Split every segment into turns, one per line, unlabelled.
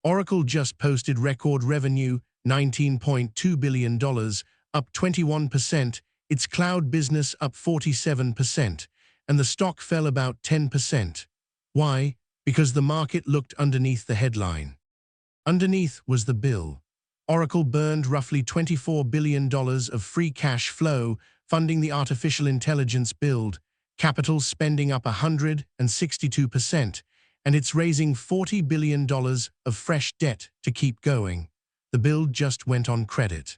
Oracle just posted record revenue, $19.2 billion, up 21%, its cloud business up 47%, and the stock fell about 10%. Why? Because the market looked underneath the headline. Underneath was the bill. Oracle burned roughly $24 billion of free cash flow, funding the artificial intelligence build, capital spending up 162%, and it's raising $40 billion of fresh debt to keep going. The build just went on credit.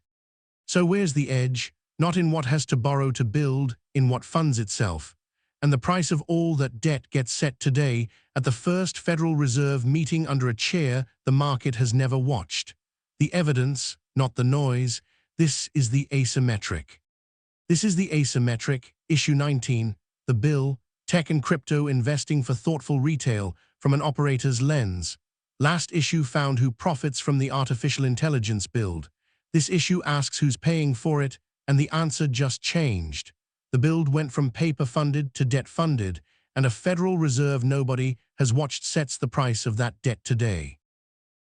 So where's the edge? Not in what has to borrow to build, in what funds itself. And the price of all that debt gets set today at the first Federal Reserve meeting under a chair the market has never watched. The evidence, not the noise. This is the asymmetric. This is the asymmetric, issue 19, the bill, tech and crypto investing for thoughtful retail from an operator's lens. Last issue found who profits from the artificial intelligence build. This issue asks who's paying for it, and the answer just changed. The build went from paper-funded to debt-funded, and a Federal Reserve nobody has watched sets the price of that debt today.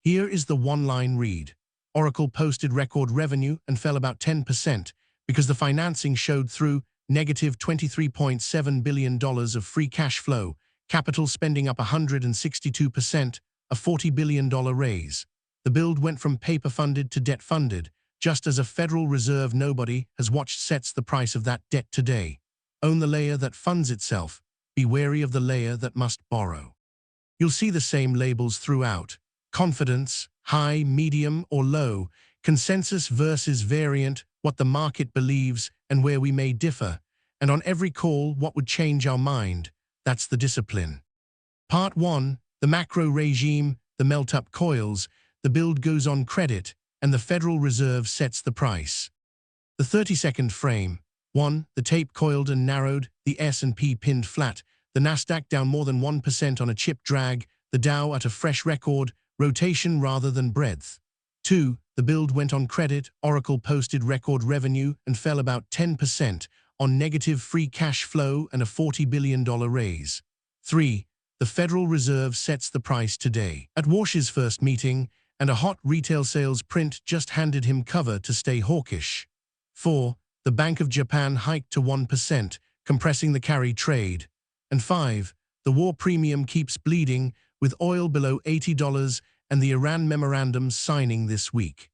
Here is the one-line read. Oracle posted record revenue and fell about 10% because the financing showed through, negative $23.7 billion of free cash flow, capital spending up 162%, a $40 billion raise. The build went from paper-funded to debt-funded, just as a Federal Reserve nobody has watched sets the price of that debt today. Own the layer that funds itself. Be wary of the layer that must borrow. You'll see the same labels throughout. Confidence, high, medium, or low. Consensus versus variant, what the market believes and where we may differ. And on every call, what would change our mind. That's the discipline. Part 1, the macro regime, the melt-up coils, the build goes on credit, and the Federal Reserve sets the price. The 30-second frame. 1. The tape coiled and narrowed, the S&P pinned flat, the Nasdaq down more than 1% on a chip drag, the Dow at a fresh record, rotation rather than breadth. 2. The build went on credit, Oracle posted record revenue and fell about 10% on negative free cash flow and a $40 billion raise. 3. The Federal Reserve sets the price today. At Warsh's first meeting, and a hot retail sales print just handed him cover to stay hawkish. 4. The Bank of Japan hiked to 1%, compressing the carry trade. And 5. The war premium keeps bleeding, with oil below $80 and the Iran memorandum signing this week.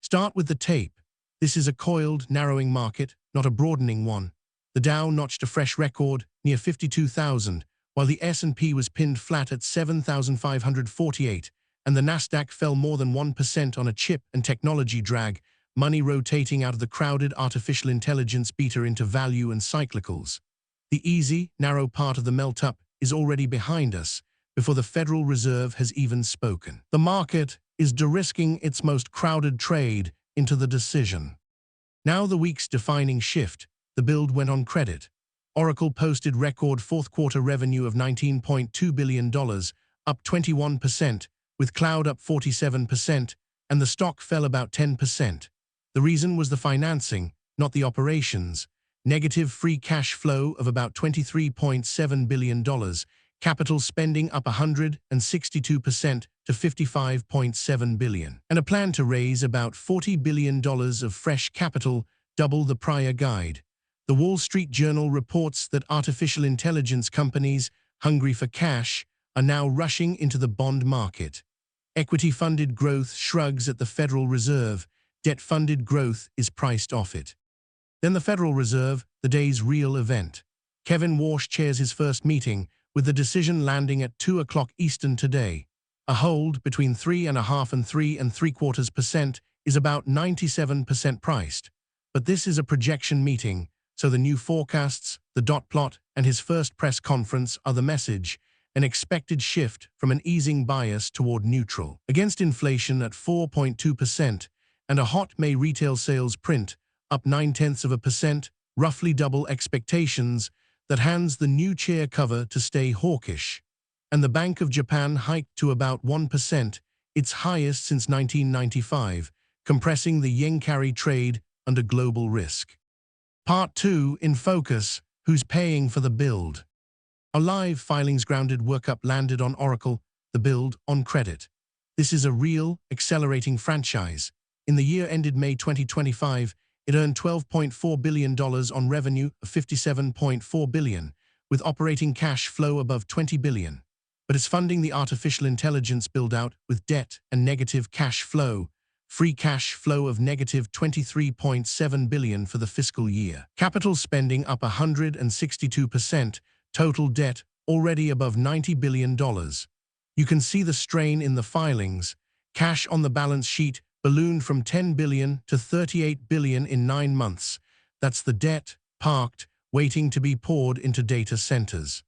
Start with the tape. This is a coiled, narrowing market, not a broadening one. The Dow notched a fresh record, near 52,000, while the S&P was pinned flat at 7,548, and the Nasdaq fell more than 1% on a chip and technology drag, money rotating out of the crowded artificial intelligence beta into value and cyclicals. The easy, narrow part of the melt-up is already behind us, before the Federal Reserve has even spoken. The market is de-risking its most crowded trade into the decision. Now the week's defining shift, the build went on credit. Oracle posted record fourth-quarter revenue of $19.2 billion, up 21%, with cloud up 47%, and the stock fell about 10%. The reason was the financing, not the operations. Negative free cash flow of about $23.7 billion, capital spending up 162% to $55.7 billion, and a plan to raise about $40 billion of fresh capital, double the prior guide. The Wall Street Journal reports that artificial intelligence companies, hungry for cash, are now rushing into the bond market. Equity-funded growth shrugs at the Federal Reserve. Debt-funded growth is priced off it. Then the Federal Reserve, the day's real event. Kevin Warsh chairs his first meeting, with the decision landing at 2 o'clock Eastern today. A hold between 3.5% and 3.75% is about 97% priced. But this is a projection meeting, so the new forecasts, the dot plot, and his first press conference are the message, an expected shift from an easing bias toward neutral. Against inflation at 4.2%, and a hot May retail sales print, up 0.9%, roughly double expectations, that hands the new chair cover to stay hawkish. And the Bank of Japan hiked to about 1%, its highest since 1995, compressing the yen carry trade under global risk. Part 2, in focus, who's paying for the build? A live filings grounded workup landed on Oracle, the build on credit. This is a real, accelerating franchise. In the year ended May 2025, it earned $12.4 billion on revenue of $57.4 billion, with operating cash flow above $20 billion. But it's funding the artificial intelligence build-out with debt and negative cash flow, free cash flow of negative $23.7 billion for the fiscal year. Capital spending up 162%, total debt already above $90 billion. You can see the strain in the filings. Cash on the balance sheet ballooned from $10 billion to $38 billion in 9 months. That's the debt, parked, waiting to be poured into data centers.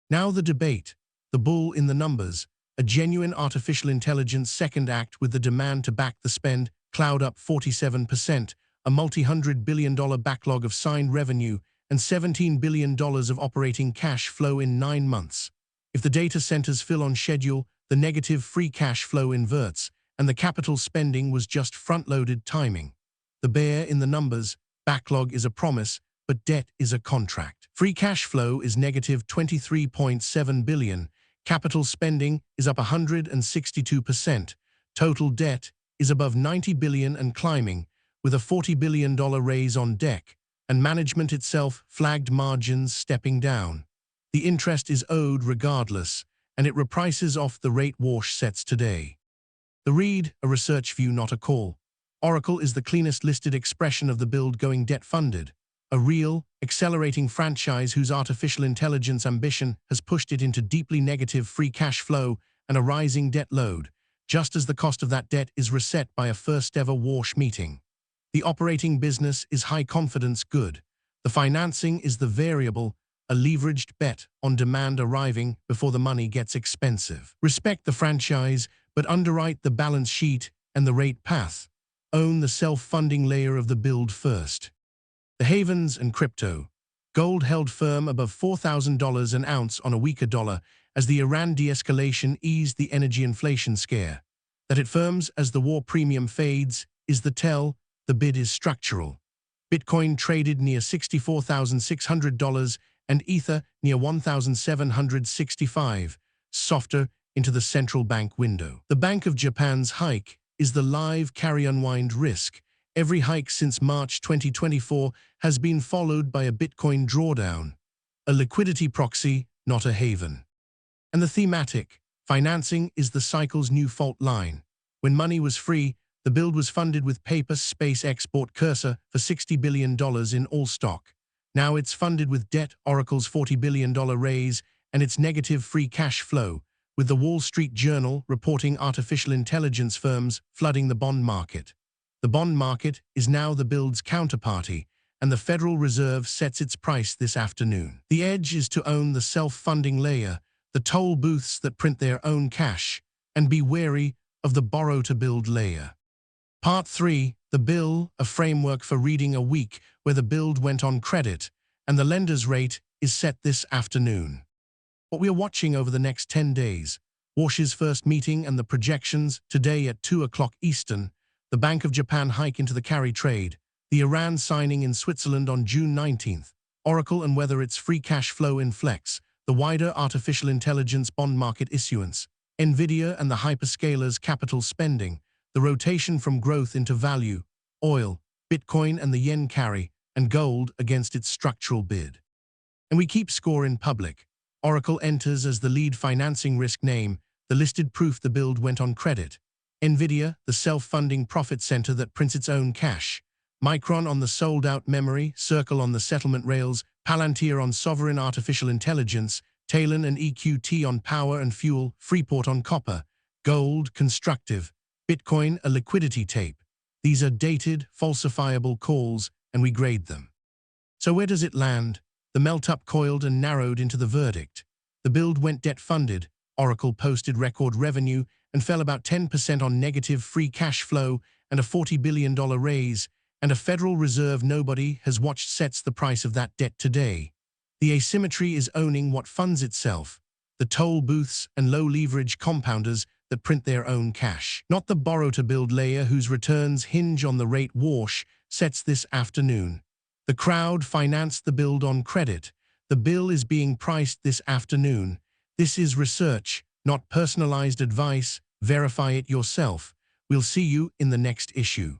Now the debate. The bull in the numbers, a genuine artificial intelligence second act with the demand to back the spend, cloud up 47%, a multi-$100 billion backlog of signed revenue, and $17 billion of operating cash flow in 9 months. If the data centers fill on schedule, the negative free cash flow inverts, and the capital spending was just front-loaded timing. The bear in the numbers, backlog is a promise, but debt is a contract. Free cash flow is negative $23.7 billion, capital spending is up 162%, total debt is above $90 billion and climbing, with a $40 billion raise on deck, and management itself flagged margins stepping down. The interest is owed regardless, and it reprices off the rate Warsh sets today. The read, a research view, not a call. Oracle is the cleanest listed expression of the build going debt-funded. A real, accelerating franchise whose artificial intelligence ambition has pushed it into deeply negative free cash flow and a rising debt load, just as the cost of that debt is reset by a first-ever Warsh meeting. The operating business is high-confidence good. The financing is the variable, a leveraged bet on demand arriving before the money gets expensive. Respect the franchise, but underwrite the balance sheet and the rate path. Own the self-funding layer of the build first. The havens and crypto. Gold held firm above $4,000 an ounce on a weaker dollar as the Iran de-escalation eased the energy inflation scare. That it firms as the war premium fades is the tell, the bid is structural. Bitcoin traded near $64,600 and Ether near $1,765, softer into the central bank window. The Bank of Japan's hike is the live carry-unwind risk. Every hike since March 2024 has been followed by a Bitcoin drawdown, a liquidity proxy, not a haven. And the thematic, financing is the cycle's new fault line. When money was free, the build was funded with paper space export cursor for $60 billion in all stock. Now it's funded with debt, Oracle's $40 billion raise, and its negative free cash flow, with the Wall Street Journal reporting artificial intelligence firms flooding the bond market. The bond market is now the build's counterparty, and the Federal Reserve sets its price this afternoon. The edge is to own the self-funding layer, the toll booths that print their own cash, and be wary of the borrow-to-build layer. Part 3, the bill, a framework for reading a week where the build went on credit, and the lender's rate is set this afternoon. What we are watching over the next 10 days, Warsh's first meeting and the projections today at 2 o'clock Eastern, the Bank of Japan hike into the carry trade, the Iran signing in Switzerland on June 19th, Oracle and whether its free cash flow inflects, the wider artificial intelligence bond market issuance, Nvidia and the hyperscalers' capital spending, the rotation from growth into value, oil, Bitcoin and the yen carry, and gold against its structural bid. And we keep score in public. Oracle enters as the lead financing risk name, the listed proof the build went on credit. Nvidia, the self-funding profit center that prints its own cash. Micron on the sold-out memory, Circle on the settlement rails, Palantir on sovereign artificial intelligence, Talon and EQT on power and fuel, Freeport on copper, gold, constructive, Bitcoin, a liquidity tape. These are dated, falsifiable calls, and we grade them. So where does it land? The melt-up coiled and narrowed into the verdict. The build went debt-funded, Oracle posted record revenue and fell about 10% on negative free cash flow and a $40 billion raise, and a Federal Reserve nobody has watched sets the price of that debt today. The asymmetry is owning what funds itself, the toll booths and low-leverage compounders that print their own cash. Not the borrow-to-build layer whose returns hinge on the rate Warsh sets this afternoon. The crowd financed the build on credit. The bill is being priced this afternoon. This is research, not personalized advice, Verify it yourself. We'll see you in the next issue.